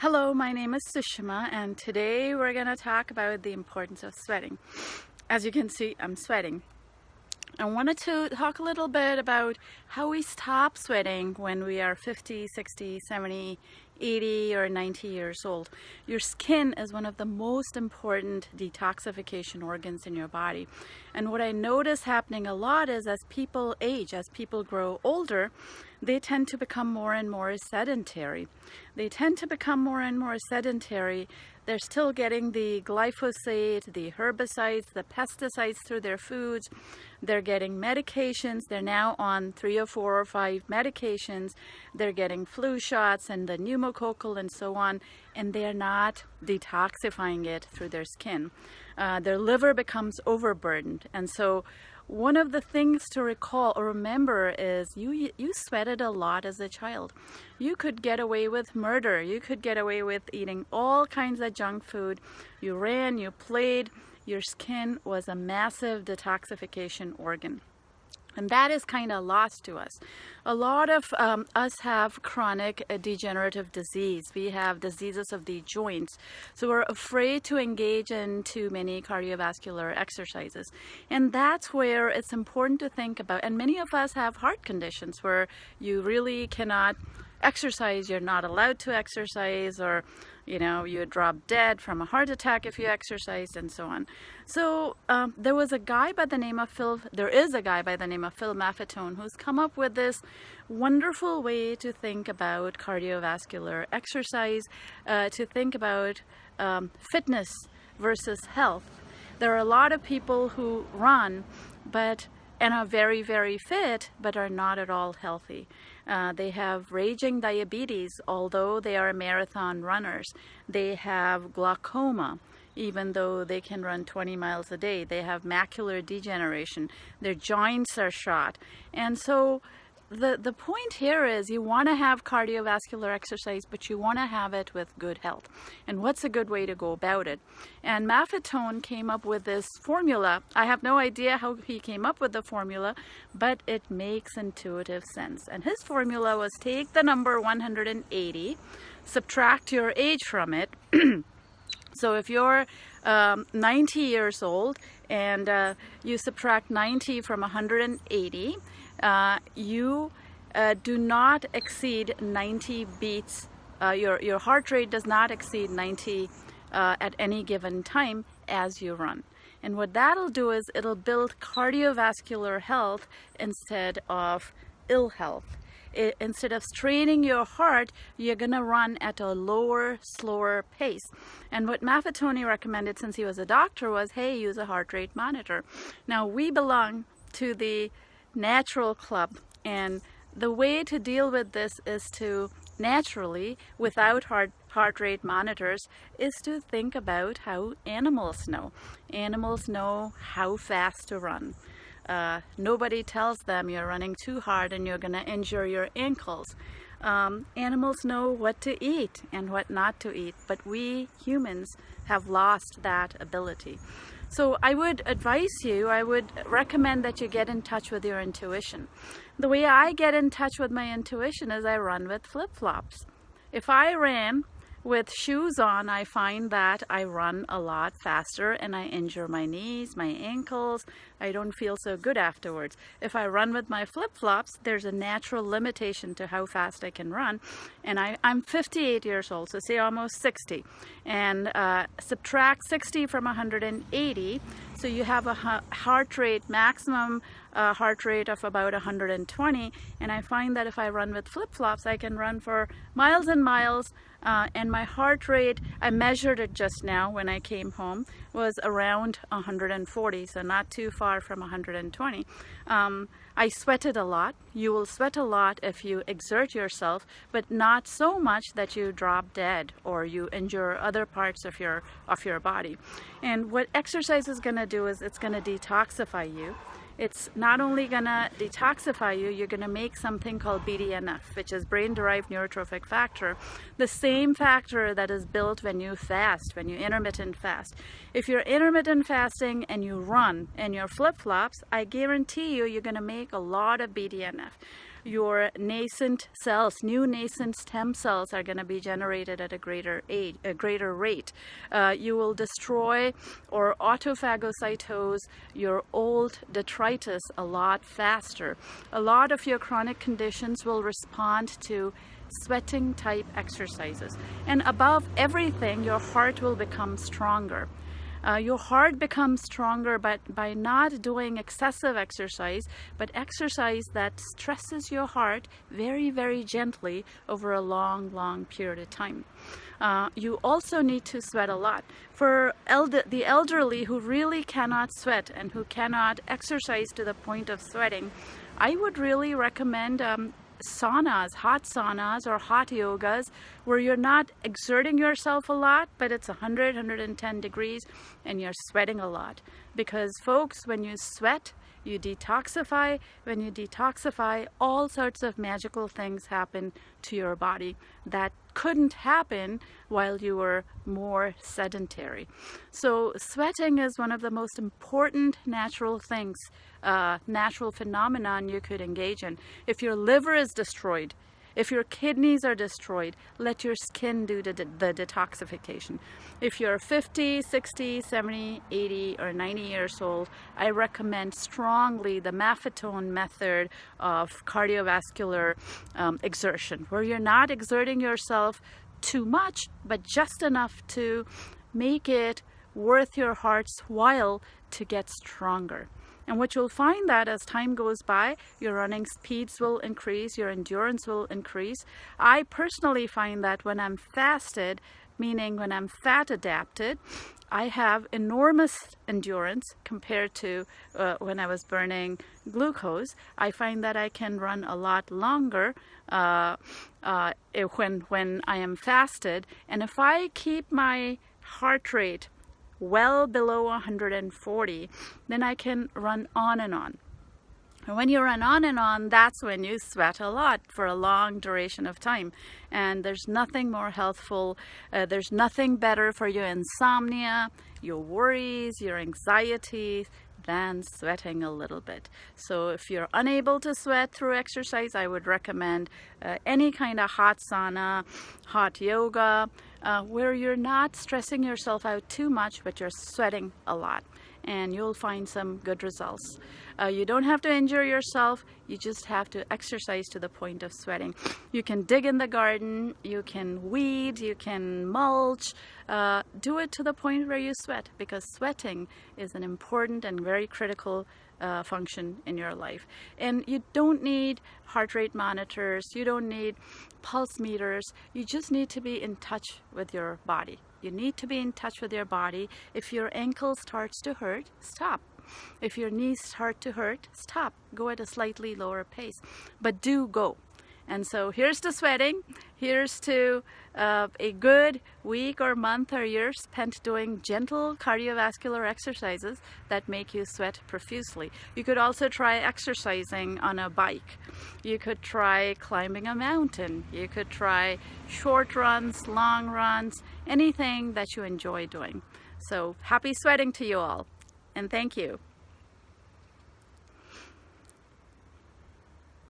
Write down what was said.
Hello, my name is Sushma, and today we're going to talk about the importance of sweating. As you can see, I'm sweating. I wanted to talk a little bit about how we stop sweating when we are 50, 60, 70, 80 or 90 years old. Your skin is one of the most important detoxification organs in your body. And what I notice happening a lot is as people age, as people grow older, they tend to become more and more sedentary. They're still getting the glyphosate, the herbicides, the pesticides through their foods. They're getting medications. They're now on 3 or 4 or 5 medications. They're getting flu shots and the pneumococcal and so on, and they're not detoxifying it through their skin. Their liver becomes overburdened. And so one of the things to recall or remember is you sweated a lot as a child. You could get away with murder. You could get away with eating all kinds of junk food. You ran, you played. Your skin was a massive detoxification organ. And that is kind of lost to us. A lot of us have chronic degenerative disease. We have diseases of the joints. So we're afraid to engage in too many cardiovascular exercises. And that's where it's important to think about. And many of us have heart conditions where you really cannot exercise. You're not allowed to exercise, or you would drop dead from a heart attack if you exercised, and so on. So there is a guy by the name of Phil Maffetone who's come up with this wonderful way to think about cardiovascular exercise, to think about fitness versus health. There are a lot of people who run and are very, very fit, but are not at all healthy. They have raging diabetes, although they are marathon runners. They have glaucoma, even though they can run 20 miles a day. They have macular degeneration. Their joints are shot. And so the point here is you want to have cardiovascular exercise, but you want to have it with good health. And what's a good way to go about it? And Maffetone came up with this formula. I have no idea how he came up with the formula, but it makes intuitive sense. And his formula was take the number 180, subtract your age from it. So if you're 90 years old and you subtract 90 from 180, you do not exceed 90 beats. Your heart rate does not exceed 90 at any given time as you run. And what that'll do is it'll build cardiovascular health instead of ill health. Instead of straining your heart, you're going to run at a lower, slower pace. And what Maffetone recommended, since he was a doctor, was, hey, use a heart rate monitor. Now, we belong to the natural club, and the way to deal with this is to naturally, without heart rate monitors, is to think about how animals know. Animals know how fast to run. Nobody tells them you're running too hard and you're going to injure your ankles. Animals know what to eat and what not to eat, but we humans have lost that ability. So I would recommend that you get in touch with your intuition. The way I get in touch with my intuition is I run with flip-flops. If I ran with shoes on, I find that I run a lot faster and I injure my knees, my ankles. I don't feel so good afterwards. If I run with my flip-flops, there's a natural limitation to how fast I can run. And I'm 58 years old, so say almost 60. And subtract 60 from 180, so you have a maximum heart rate of about 120. And I find that if I run with flip-flops, I can run for miles and miles. And my heart rate, I measured it just now when I came home, was around 140, so not too far from 120. I sweated a lot. You will sweat a lot if you exert yourself, but not so much that you drop dead or you injure other parts of your body. And what exercise is going to do is it's going to detoxify you. It's not only going to detoxify you, you're going to make something called BDNF, which is brain-derived neurotrophic factor, the same factor that is built when you fast, when you intermittent fast. If you're intermittent fasting and you run and you're flip-flops, I guarantee you're going to make a lot of BDNF. Your nascent cells, new nascent stem cells, are going to be generated at a greater rate. You will destroy or autophagocytose your old detritus a lot faster. A lot of your chronic conditions will respond to sweating type exercises. And above everything, your heart will become stronger. Your heart becomes stronger by not doing excessive exercise, but exercise that stresses your heart very, very gently over a long period of time. You also need to sweat a lot. For the elderly who really cannot sweat and who cannot exercise to the point of sweating, I would really recommend saunas, hot saunas or hot yogas, where you're not exerting yourself a lot, but it's 100, 110 degrees and you're sweating a lot. Because folks, when you sweat, you detoxify. When you detoxify, all sorts of magical things happen to your body that couldn't happen while you were more sedentary. So sweating is one of the most important natural things, natural phenomenon you could engage in. If your liver is destroyed, if your kidneys are destroyed, let your skin do the detoxification. If you're 50, 60, 70, 80, or 90 years old, I recommend strongly the Maffetone method of cardiovascular exertion, where you're not exerting yourself too much, but just enough to make it worth your heart's while to get stronger. And what you'll find that as time goes by, your running speeds will increase, your endurance will increase. I personally find that when I'm fasted, meaning when I'm fat adapted, I have enormous endurance compared to when I was burning glucose. I find that I can run a lot longer when I am fasted. And if I keep my heart rate well below 140, then I can run on and on. And when you run on and on, that's when you sweat a lot for a long duration of time. And there's nothing more healthful, there's nothing better for your insomnia, your worries, your anxiety, than sweating a little bit. So if you're unable to sweat through exercise, I would recommend any kind of hot sauna, hot yoga, where you're not stressing yourself out too much, but you're sweating a lot. And you'll find some good results. You don't have to injure yourself, you just have to exercise to the point of sweating. You can dig in the garden, you can weed, you can mulch, do it to the point where you sweat, because sweating is an important and very critical function in your life. And you don't need heart rate monitors, you don't need pulse meters, you just need to be in touch with your body. You need to be in touch with your body. If your ankle starts to hurt, stop. If your knees start to hurt, stop. Go at a slightly lower pace, but do go. And so here's to sweating. Here's to a good week or month or year spent doing gentle cardiovascular exercises that make you sweat profusely. You could also try exercising on a bike. You could try climbing a mountain. You could try short runs, long runs, anything that you enjoy doing. So happy sweating to you all, and thank you.